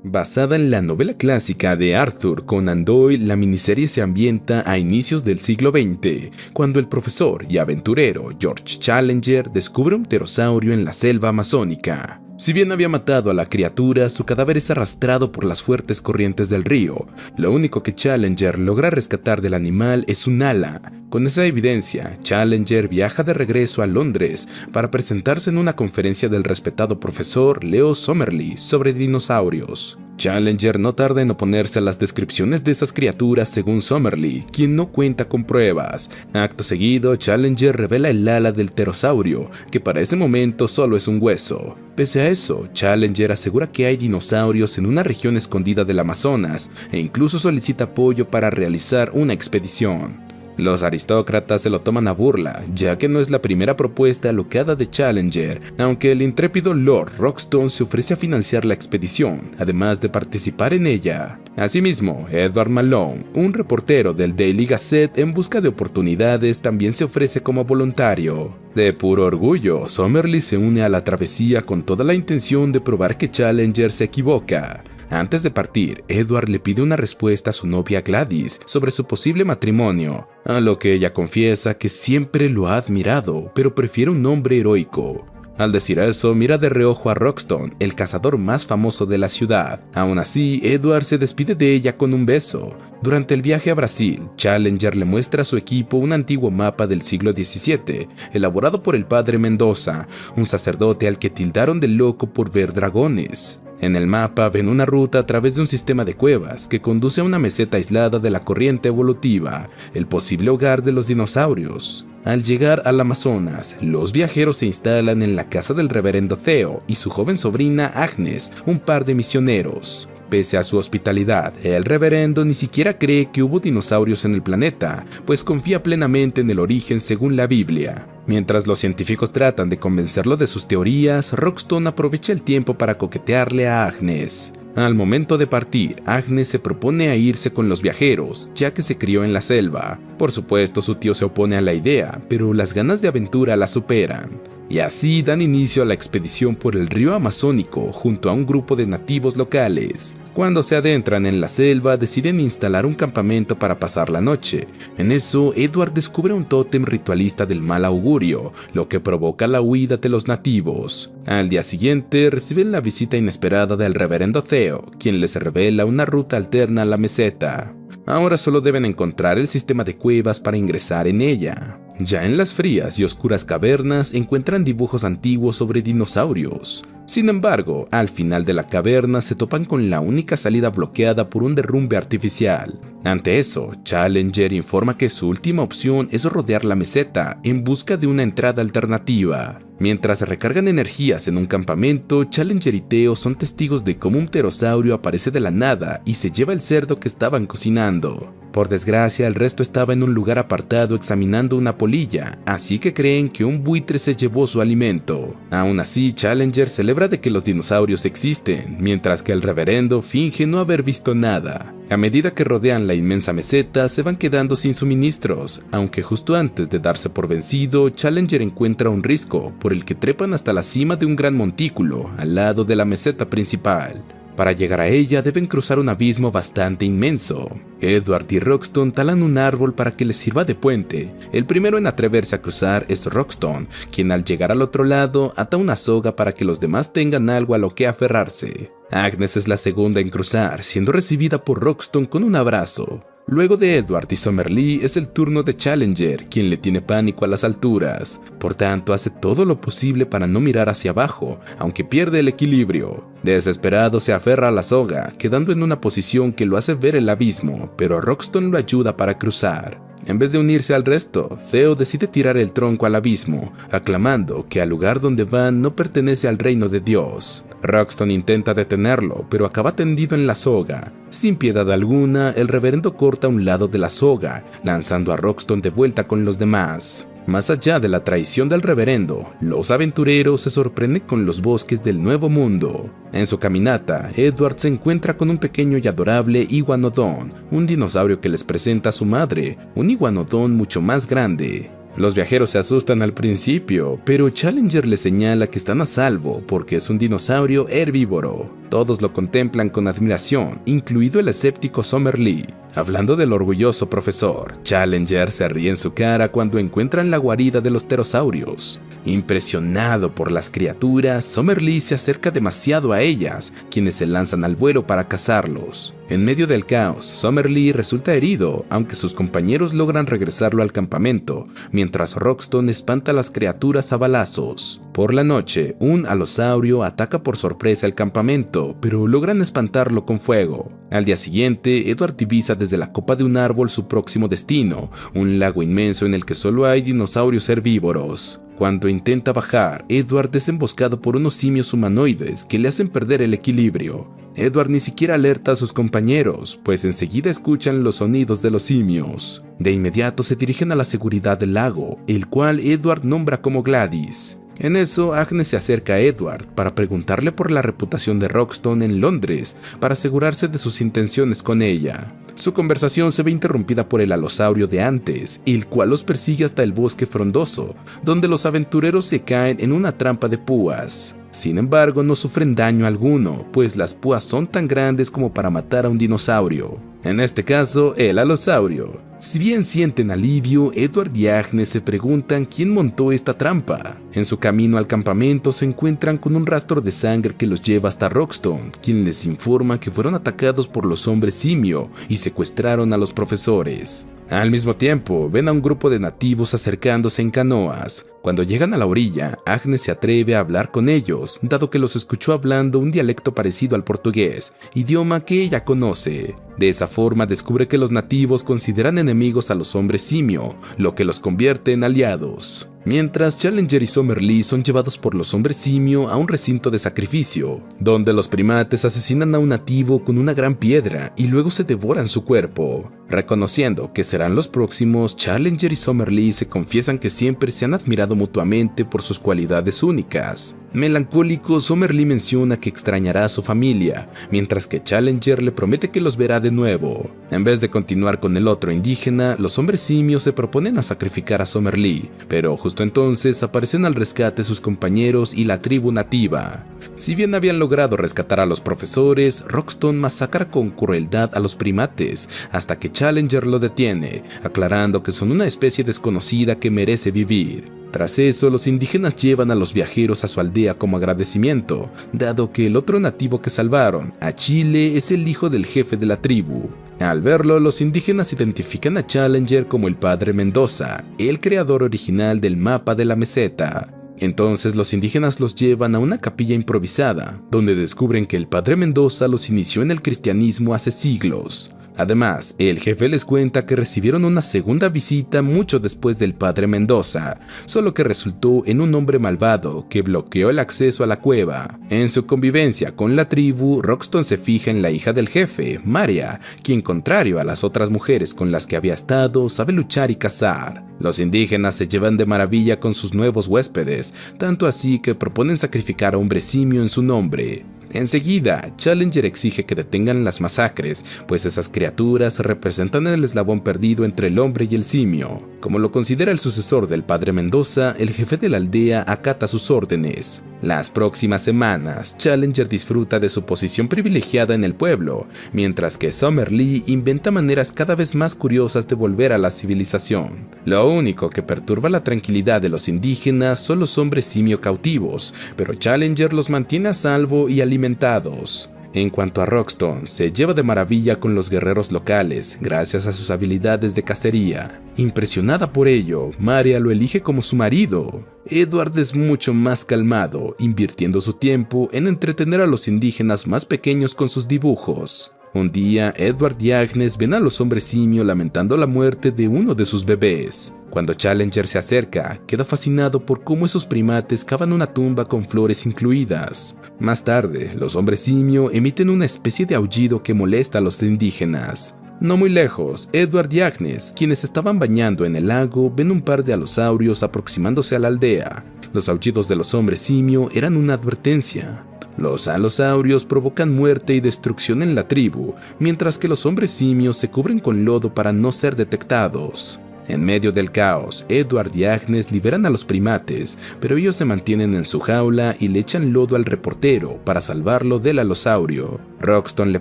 Basada en la novela clásica de Arthur Conan Doyle, la miniserie se ambienta a inicios del siglo XX, cuando el profesor y aventurero George Challenger descubre un pterosaurio en la selva amazónica. Si bien había matado a la criatura, su cadáver es arrastrado por las fuertes corrientes del río. Lo único que Challenger logra rescatar del animal es un ala. Con esa evidencia, Challenger viaja de regreso a Londres para presentarse en una conferencia del respetado profesor Leo Summerlee sobre dinosaurios. Challenger no tarda en oponerse a las descripciones de esas criaturas según Summerlee, quien no cuenta con pruebas. Acto seguido, Challenger revela el ala del pterosaurio, que para ese momento solo es un hueso. Pese a eso, Challenger asegura que hay dinosaurios en una región escondida del Amazonas e incluso solicita apoyo para realizar una expedición. Los aristócratas se lo toman a burla, ya que no es la primera propuesta alocada de Challenger, aunque el intrépido Lord Rockstone se ofrece a financiar la expedición, además de participar en ella. Asimismo, Edward Malone, un reportero del Daily Gazette en busca de oportunidades, también se ofrece como voluntario. De puro orgullo, Summerlee se une a la travesía con toda la intención de probar que Challenger se equivoca. Antes de partir, Edward le pide una respuesta a su novia Gladys sobre su posible matrimonio, a lo que ella confiesa que siempre lo ha admirado, pero prefiere un hombre heroico. Al decir eso, mira de reojo a Rockstone, el cazador más famoso de la ciudad. Aún así, Edward se despide de ella con un beso. Durante el viaje a Brasil, Challenger le muestra a su equipo un antiguo mapa del siglo XVII, elaborado por el padre Mendoza, un sacerdote al que tildaron de loco por ver dragones. En el mapa ven una ruta a través de un sistema de cuevas que conduce a una meseta aislada de la corriente evolutiva, el posible hogar de los dinosaurios. Al llegar al Amazonas, los viajeros se instalan en la casa del reverendo Theo y su joven sobrina Agnes, un par de misioneros. Pese a su hospitalidad, el reverendo ni siquiera cree que hubo dinosaurios en el planeta, pues confía plenamente en el origen según la Biblia. Mientras los científicos tratan de convencerlo de sus teorías, Rockstone aprovecha el tiempo para coquetearle a Agnes. Al momento de partir, Agnes se propone a irse con los viajeros, ya que se crió en la selva. Por supuesto, su tío se opone a la idea, pero las ganas de aventura la superan. Y así dan inicio a la expedición por el río Amazónico junto a un grupo de nativos locales. Cuando se adentran en la selva, deciden instalar un campamento para pasar la noche. En eso, Edward descubre un tótem ritualista del mal augurio, lo que provoca la huida de los nativos. Al día siguiente, reciben la visita inesperada del reverendo Theo, quien les revela una ruta alterna a la meseta. Ahora solo deben encontrar el sistema de cuevas para ingresar en ella. Ya en las frías y oscuras cavernas encuentran dibujos antiguos sobre dinosaurios. Sin embargo, al final de la caverna se topan con la única salida bloqueada por un derrumbe artificial. Ante eso, Challenger informa que su última opción es rodear la meseta en busca de una entrada alternativa. Mientras recargan energías en un campamento, Challenger y Theo son testigos de cómo un pterosaurio aparece de la nada y se lleva el cerdo que estaban cocinando. Por desgracia, el resto estaba en un lugar apartado examinando una polilla, así que creen que un buitre se llevó su alimento. Aún así, Challenger celebra de que los dinosaurios existen, mientras que el reverendo finge no haber visto nada. A medida que rodean la inmensa meseta, se van quedando sin suministros, aunque justo antes de darse por vencido, Challenger encuentra un risco por el que trepan hasta la cima de un gran montículo, al lado de la meseta principal. Para llegar a ella deben cruzar un abismo bastante inmenso. Edward y Rockstone talan un árbol para que les sirva de puente. El primero en atreverse a cruzar es Rockstone, quien al llegar al otro lado ata una soga para que los demás tengan algo a lo que aferrarse. Agnes es la segunda en cruzar, siendo recibida por Rockstone con un abrazo. Luego de Edward y Summerlee es el turno de Challenger, quien le tiene pánico a las alturas. Por tanto, hace todo lo posible para no mirar hacia abajo, aunque pierde el equilibrio. Desesperado se aferra a la soga, quedando en una posición que lo hace ver el abismo, pero Rockstone lo ayuda para cruzar. En vez de unirse al resto, Theo decide tirar el tronco al abismo, aclamando que al lugar donde van no pertenece al reino de Dios. Rockstone intenta detenerlo, pero acaba tendido en la soga. Sin piedad alguna, el reverendo corta un lado de la soga, lanzando a Rockstone de vuelta con los demás. Más allá de la traición del reverendo, los aventureros se sorprenden con los bosques del Nuevo Mundo. En su caminata, Edward se encuentra con un pequeño y adorable iguanodón, un dinosaurio que les presenta a su madre, un iguanodón mucho más grande. Los viajeros se asustan al principio, pero Challenger les señala que están a salvo porque es un dinosaurio herbívoro. Todos lo contemplan con admiración, incluido el escéptico Summerlee. Hablando del orgulloso profesor, Challenger se ríe en su cara cuando encuentran la guarida de los pterosaurios. Impresionado por las criaturas, Summerlee se acerca demasiado a ellas, quienes se lanzan al vuelo para cazarlos. En medio del caos, Summerlee resulta herido, aunque sus compañeros logran regresarlo al campamento, mientras Roxton espanta a las criaturas a balazos. Por la noche, un alosaurio ataca por sorpresa el campamento, pero logran espantarlo con fuego. Al día siguiente, Edward divisa desde la copa de un árbol su próximo destino, un lago inmenso en el que solo hay dinosaurios herbívoros. Cuando intenta bajar, Edward es emboscado por unos simios humanoides que le hacen perder el equilibrio. Edward ni siquiera alerta a sus compañeros, pues enseguida escuchan los sonidos de los simios. De inmediato se dirigen a la seguridad del lago, el cual Edward nombra como Gladys. En eso, Agnes se acerca a Edward para preguntarle por la reputación de Roxton en Londres, para asegurarse de sus intenciones con ella. Su conversación se ve interrumpida por el alosaurio de antes, el cual los persigue hasta el bosque frondoso, donde los aventureros se caen en una trampa de púas. Sin embargo, no sufren daño alguno, pues las púas son tan grandes como para matar a un dinosaurio. En este caso, el alosaurio. Si bien sienten alivio, Edward y Agnes se preguntan quién montó esta trampa. En su camino al campamento se encuentran con un rastro de sangre que los lleva hasta Roxton, quien les informa que fueron atacados por los hombres simio y secuestraron a los profesores. Al mismo tiempo, ven a un grupo de nativos acercándose en canoas. Cuando llegan a la orilla, Agnes se atreve a hablar con ellos, dado que los escuchó hablando un dialecto parecido al portugués, idioma que ella conoce. De esa forma descubre que los nativos consideran enemigos a los hombres simio, lo que los convierte en aliados. Mientras, Challenger y Summerlee son llevados por los hombres simio a un recinto de sacrificio, donde los primates asesinan a un nativo con una gran piedra y luego se devoran su cuerpo. Reconociendo que serán los próximos, Challenger y Summerlee se confiesan que siempre se han admirado mutuamente por sus cualidades únicas. Melancólico, Summerlee menciona que extrañará a su familia, mientras que Challenger le promete que los verá de nuevo. En vez de continuar con el otro indígena, los hombres simios se proponen a sacrificar a Summerlee, pero justo entonces aparecen al rescate sus compañeros y la tribu nativa. Si bien habían logrado rescatar a los profesores, Roxton masacra con crueldad a los primates, hasta que Challenger lo detiene, aclarando que son una especie desconocida que merece vivir. Tras eso, los indígenas llevan a los viajeros a su aldea como agradecimiento, dado que el otro nativo que salvaron, Achille, es el hijo del jefe de la tribu. Al verlo, los indígenas identifican a Challenger como el Padre Mendoza, el creador original del mapa de la meseta. Entonces los indígenas los llevan a una capilla improvisada, donde descubren que el Padre Mendoza los inició en el cristianismo hace siglos. Además, el jefe les cuenta que recibieron una segunda visita mucho después del Padre Mendoza, solo que resultó en un hombre malvado que bloqueó el acceso a la cueva. En su convivencia con la tribu, Roxton se fija en la hija del jefe, Maria, quien, contrario a las otras mujeres con las que había estado, sabe luchar y cazar. Los indígenas se llevan de maravilla con sus nuevos huéspedes, tanto así que proponen sacrificar a hombre simio en su nombre. Enseguida, Challenger exige que detengan las masacres, pues esas criaturas representan el eslabón perdido entre el hombre y el simio. Como lo considera el sucesor del Padre Mendoza, el jefe de la aldea acata sus órdenes. Las próximas semanas, Challenger disfruta de su posición privilegiada en el pueblo, mientras que Summerlee inventa maneras cada vez más curiosas de volver a la civilización. Lo único que perturba la tranquilidad de los indígenas son los hombres simio cautivos, pero Challenger los mantiene a salvo y alimentados. En cuanto a Roxton, se lleva de maravilla con los guerreros locales, gracias a sus habilidades de cacería. Impresionada por ello, Maria lo elige como su marido. Edward es mucho más calmado, invirtiendo su tiempo en entretener a los indígenas más pequeños con sus dibujos. Un día, Edward y Agnes ven a los hombres simio lamentando la muerte de uno de sus bebés. Cuando Challenger se acerca, queda fascinado por cómo esos primates cavan una tumba con flores incluidas. Más tarde, los hombres simio emiten una especie de aullido que molesta a los indígenas. No muy lejos, Edward y Agnes, quienes estaban bañando en el lago, ven un par de alosaurios aproximándose a la aldea. Los aullidos de los hombres simio eran una advertencia. Los alosaurios provocan muerte y destrucción en la tribu, mientras que los hombres simios se cubren con lodo para no ser detectados. En medio del caos, Edward y Agnes liberan a los primates, pero ellos se mantienen en su jaula y le echan lodo al reportero para salvarlo del alosaurio. Roxton le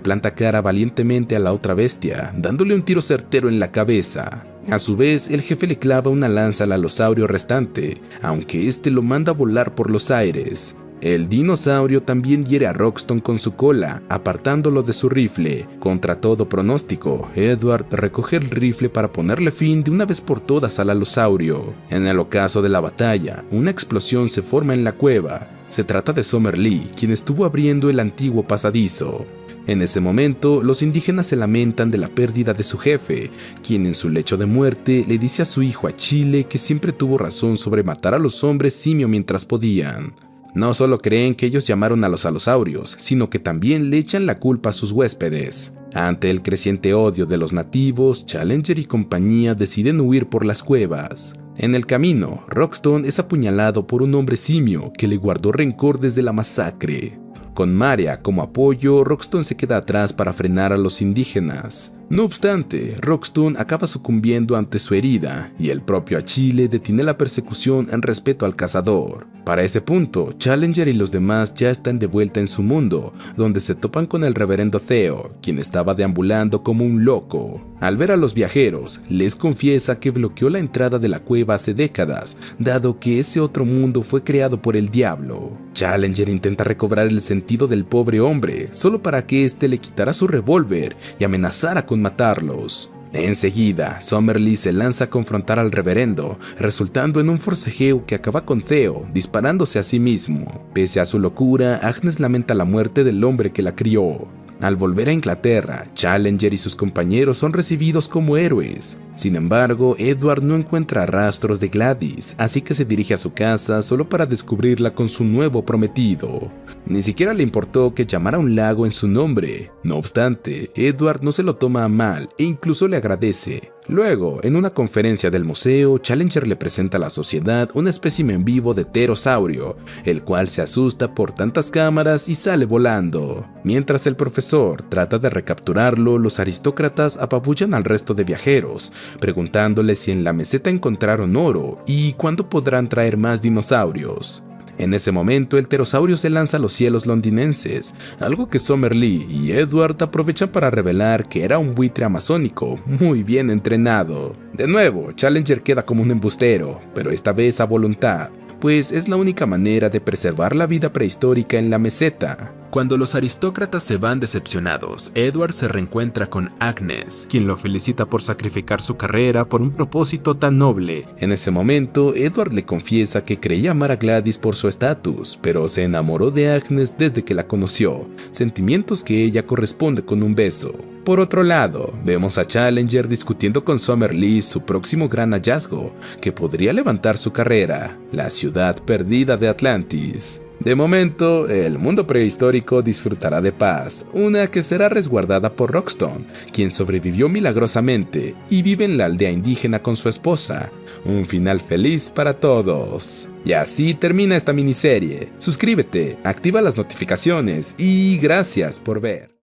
planta cara valientemente a la otra bestia, dándole un tiro certero en la cabeza. A su vez, el jefe le clava una lanza al alosaurio restante, aunque este lo manda a volar por los aires. El dinosaurio también hiere a Roxton con su cola, apartándolo de su rifle. Contra todo pronóstico, Edward recoge el rifle para ponerle fin de una vez por todas al alosaurio. En el ocaso de la batalla, una explosión se forma en la cueva. Se trata de Summer Lee, quien estuvo abriendo el antiguo pasadizo. En ese momento, los indígenas se lamentan de la pérdida de su jefe, quien en su lecho de muerte le dice a su hijo Achille que siempre tuvo razón sobre matar a los hombres simio mientras podían. No solo creen que ellos llamaron a los alosaurios, sino que también le echan la culpa a sus huéspedes. Ante el creciente odio de los nativos, Challenger y compañía deciden huir por las cuevas. En el camino, Roxton es apuñalado por un hombre simio que le guardó rencor desde la masacre. Con Maria como apoyo, Roxton se queda atrás para frenar a los indígenas. No obstante, Roxton acaba sucumbiendo ante su herida y el propio Achille detiene la persecución en respeto al cazador. Para ese punto, Challenger y los demás ya están de vuelta en su mundo, donde se topan con el reverendo Theo, quien estaba deambulando como un loco. Al ver a los viajeros, les confiesa que bloqueó la entrada de la cueva hace décadas, dado que ese otro mundo fue creado por el diablo. Challenger intenta recobrar el sentido del pobre hombre, solo para que éste le quitara su revólver y amenazara con matarlos. Enseguida, Summer Lee se lanza a confrontar al reverendo, resultando en un forcejeo que acaba con Theo disparándose a sí mismo. Pese a su locura, Agnes lamenta la muerte del hombre que la crió. Al volver a Inglaterra, Challenger y sus compañeros son recibidos como héroes. Sin embargo, Edward no encuentra rastros de Gladys, así que se dirige a su casa solo para descubrirla con su nuevo prometido. Ni siquiera le importó que llamara a un lago en su nombre. No obstante, Edward no se lo toma a mal e incluso le agradece. Luego, en una conferencia del museo, Challenger le presenta a la sociedad un espécimen vivo de pterosaurio, el cual se asusta por tantas cámaras y sale volando. Mientras el profesor trata de recapturarlo, los aristócratas apabullan al resto de viajeros, preguntándoles si en la meseta encontraron oro y cuándo podrán traer más dinosaurios. En ese momento, el pterosaurio se lanza a los cielos londinenses, algo que Summer Lee y Edward aprovechan para revelar que era un buitre amazónico muy bien entrenado. De nuevo, Challenger queda como un embustero, pero esta vez a voluntad, pues es la única manera de preservar la vida prehistórica en la meseta. Cuando los aristócratas se van decepcionados, Edward se reencuentra con Agnes, quien lo felicita por sacrificar su carrera por un propósito tan noble. En ese momento, Edward le confiesa que creía amar a Gladys por su estatus, pero se enamoró de Agnes desde que la conoció, sentimientos que ella corresponde con un beso. Por otro lado, vemos a Challenger discutiendo con Summer Lee su próximo gran hallazgo, que podría levantar su carrera, la ciudad perdida de Atlantis. De momento, el mundo prehistórico disfrutará de paz, una que será resguardada por Roxton, quien sobrevivió milagrosamente y vive en la aldea indígena con su esposa. Un final feliz para todos. Y así termina esta miniserie. Suscríbete, activa las notificaciones y gracias por ver.